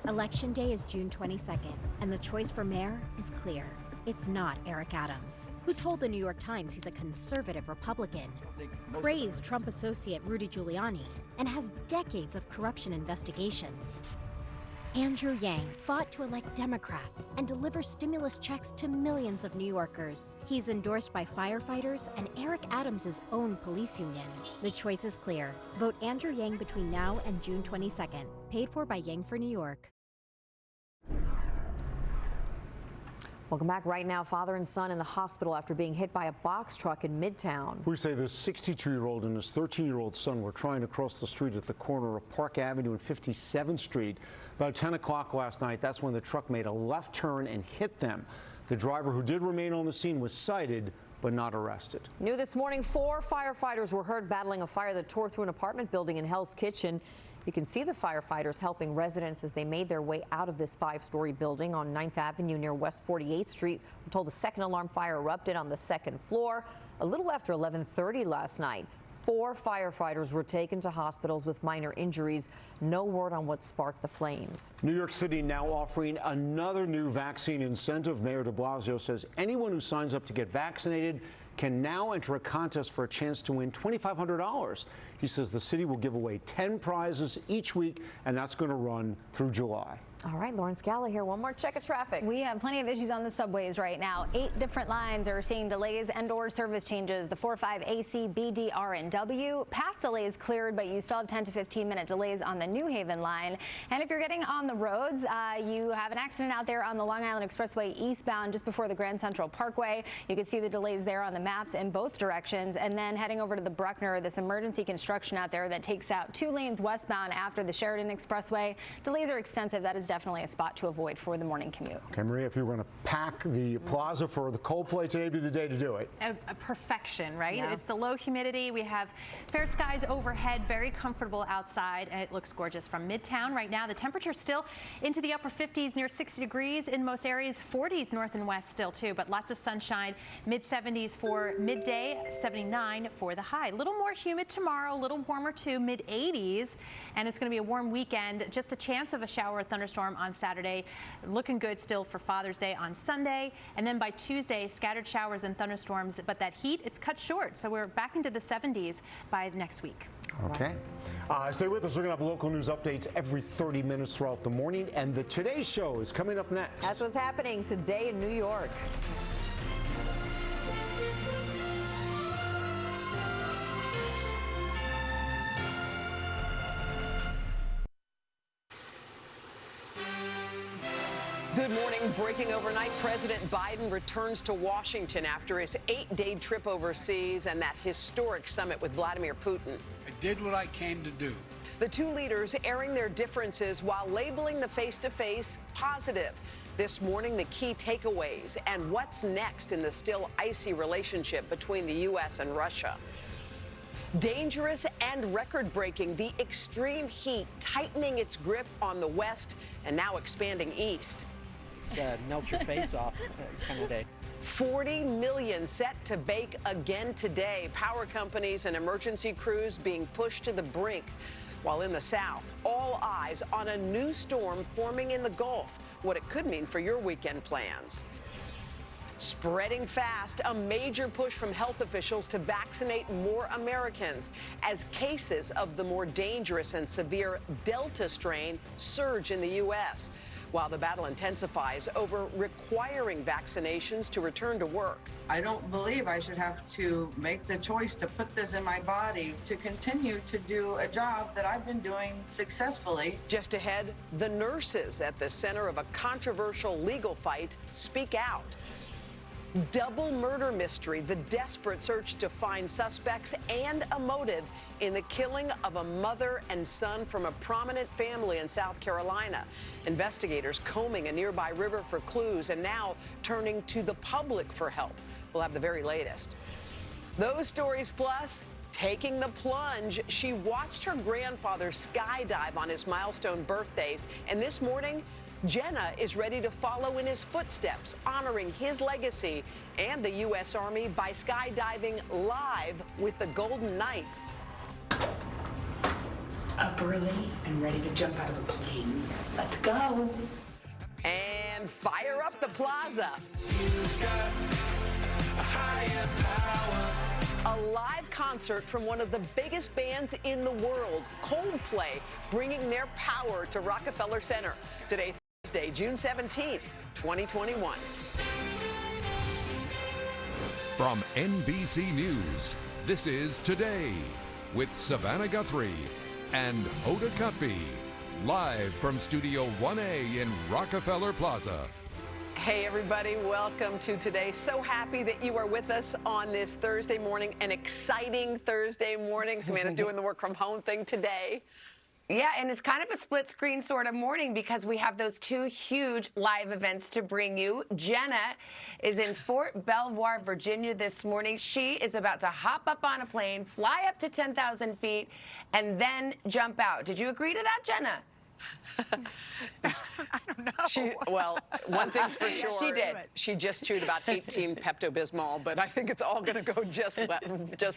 Election Day is June 22nd, and the choice for mayor is clear. It's not Eric Adams, who told the New York Times he's a conservative Republican, praised Trump associate Rudy Giuliani, and has decades of corruption investigations. Andrew Yang fought to elect Democrats and deliver stimulus checks to millions of New Yorkers. He's endorsed by firefighters and Eric Adams' own police union. The choice is clear. Vote Andrew Yang between now and June 22nd. Paid for by Yang for New York. Welcome back. Right now, father and son in the hospital after being hit by a box truck in Midtown. We say this 62-year-old and his 13-year-old son were trying to cross the street at the corner of Park Avenue and 57th Street. About 10 o'clock last night, that's when the truck made a left turn and hit them. The driver, who did remain on the scene, was cited but not arrested. New this morning, 4 firefighters were heard battling a fire that tore through an apartment building in Hell's Kitchen. You can see the firefighters helping residents as they made their way out of this 5-story building on 9th Avenue near West 48th Street. We're told the second alarm fire erupted on the second floor a little after 11:30 last night. 4 firefighters were taken to hospitals with minor injuries. No word on what sparked the flames. New York City now offering another new vaccine incentive. Mayor de Blasio says anyone who signs up to get vaccinated can now enter a contest for a chance to win $2,500. He says the city will give away 10 prizes each week, and that's going to run through July. All right, Lauren Scala here. One more check of traffic. We have plenty of issues on the subways right now. 8 different lines are seeing delays and/or service changes. The 45 AC, BD, R, and W. Path delays cleared, but you still have 10 to 15-minute delays on the New Haven line. And if you're getting on the roads, you have an accident out there on the Long Island Expressway eastbound just before the Grand Central Parkway. You can see the delays there on the maps in both directions. And then heading over to the Bruckner, this emergency construction out there that takes out 2 lanes westbound after the Sheridan Expressway. Delays are extensive. That is definitely a spot to avoid for the morning commute. Okay, Maria, if you were going to pack the plaza for the Coldplay, today would be the day to do it. A perfection, right? Yeah. It's the low humidity. We have fair skies overhead, very comfortable outside, and it looks gorgeous from Midtown. Right now, the temperature still into the upper 50s, near 60 degrees in most areas, 40s north and west still too, but lots of sunshine, mid 70s for midday, 79 for the high. A little more humid tomorrow, a little warmer too, mid 80s, and it's going to be a warm weekend. Just a chance of a shower or thunderstorm on Saturday. Looking good still for Father's Day on Sunday, and then by Tuesday, scattered showers and thunderstorms, but that heat, it's cut short, so we're back into the 70s by next week. Okay. Stay with us. We're going to have local news updates every 30 minutes throughout the morning, and the Today Show is coming up next. That's what's happening today in New York. Good morning. Breaking overnight, President Biden returns to Washington after his 8-day trip overseas and that historic summit with Vladimir Putin. I did what I came to do. The two leaders airing their differences while labeling the face-to-face positive. This morning, the key takeaways and what's next in the still icy relationship between the U.S. and Russia. Dangerous and record-breaking, the extreme heat tightening its grip on the West and now expanding east. It's melt your face off kind of day. 40 million set to bake again today. Power companies and emergency crews being pushed to the brink. While in the South, all eyes on a new storm forming in the Gulf. What it could mean for your weekend plans. Spreading fast, a major push from health officials to vaccinate more Americans as cases of the more dangerous and severe Delta strain surge in the U.S., while the battle intensifies over requiring vaccinations to return to work. I don't believe I should have to make the choice to put this in my body to continue to do a job that I've been doing successfully. Just ahead, the nurses at the center of a controversial legal fight speak out. Double murder mystery, the desperate search to find suspects and a motive in the killing of a mother and son from a prominent family in South Carolina. Investigators combing a nearby river for clues and now turning to the public for help. We'll have the very latest. Those stories plus taking the plunge. She watched her grandfather skydive on his milestone birthdays, and this morning, Jenna is ready to follow in his footsteps, honoring his legacy and the U.S. Army by skydiving live with the Golden Knights. Up early and ready to jump out of a plane, like Let's go. And fire up the plaza. A live concert from one of the biggest bands in the world, Coldplay, bringing their power to Rockefeller Center. Today, Thursday, June 17th, 2021. From NBC News, this is Today with Savannah Guthrie and Hoda Kotb, live from Studio 1A in Rockefeller Plaza. Hey everybody, welcome to Today. So happy that you are with us on this Thursday morning, an exciting Thursday morning. Savannah's doing the work from home thing today. Yeah, and it's kind of a split screen sort of morning because we have those two huge live events to bring you. Jenna is in Fort Belvoir, Virginia this morning. She is about to hop up on a plane, fly up to 10,000 feet, and then jump out. Did you agree to that, Jenna? I don't know. Well, one thing's for sure. She did. She just chewed about 18 Pepto-Bismol, but I think it's all going to go just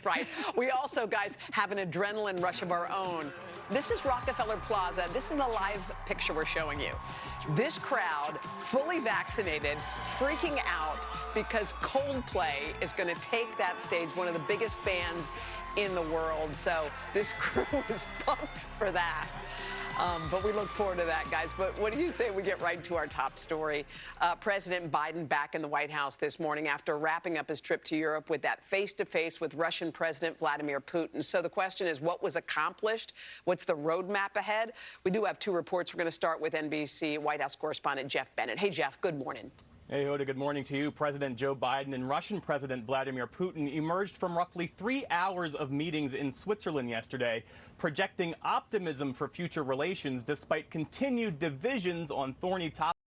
right. We also, guys, have an adrenaline rush of our own. This is Rockefeller Plaza. This is the live picture we're showing you. This crowd, fully vaccinated, freaking out because Coldplay is going to take that stage, one of the biggest bands in the world. So this crew is pumped for that. But we look forward to that, guys. But what do you say we get right to our top story? President Biden back in the White House this morning after wrapping up his trip to Europe with that face-to-face with Russian President Vladimir Putin. So the question is, what was accomplished? What's the roadmap ahead? We do have two reports. We're going to start with NBC White House correspondent Jeff Bennett. Hey, Jeff, good morning. Hey, Hoda, good morning to you. President Joe Biden and Russian President Vladimir Putin emerged from roughly 3 hours of meetings in Switzerland yesterday, projecting optimism for future relations despite continued divisions on thorny topics.